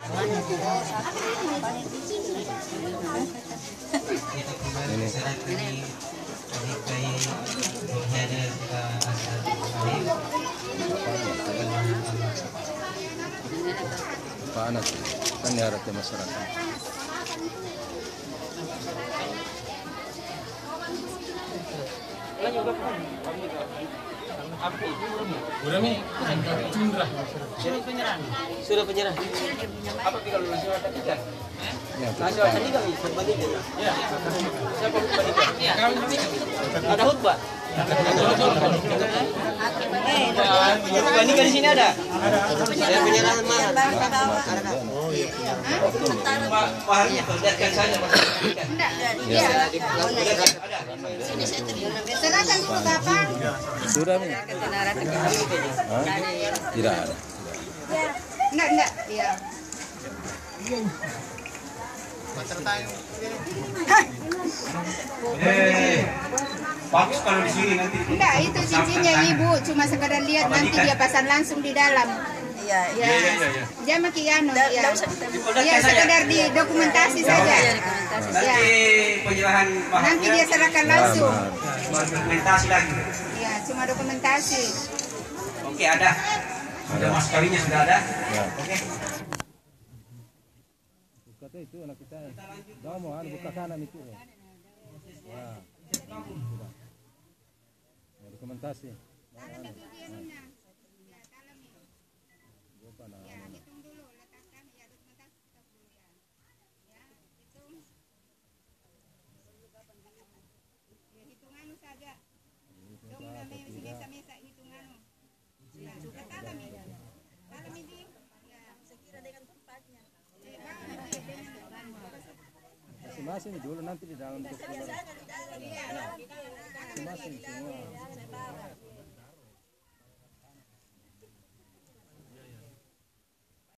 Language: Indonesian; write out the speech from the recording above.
Panas kan ya rata masyarakat. Udah nih, Cindra. Sudah penyerah. Apa tinggal lulus surat tiga? Ya, Kasih wacana tiga nih, berbanding. Ya. Siapa berbanding? Ada khutbah. Berbanding di sini ada. Ada penyerahan mana? Oh iya. Pak Harnya lihatkan saja Pak. Enggak, iya. Serahkan dulu kapan? sudah nih. Hah? Tidak ada. Enggak, iya. Bagus kalau di sini nanti. Enggak, itu cincinnya ibu, cuma sekedar lihat nanti dia pasang langsung di dalam. Iya. Dia makiano ya. Iya, sekedar di dokumentasi saja. Nanti penyerahan bahannya. Nanti dia serahkan langsung. Cuma dokumentasi lagi. Iya, cuma dokumentasi. Oke, ada. Ada maskarinya sudah ada. Ya. Oke. Kata itu anak kita. Kamu mau buka kanan itu. Ya. Sudah. Ya, dokumentasi. Masing-masing dulu nanti di dalam dokumen. Masing-masing semua.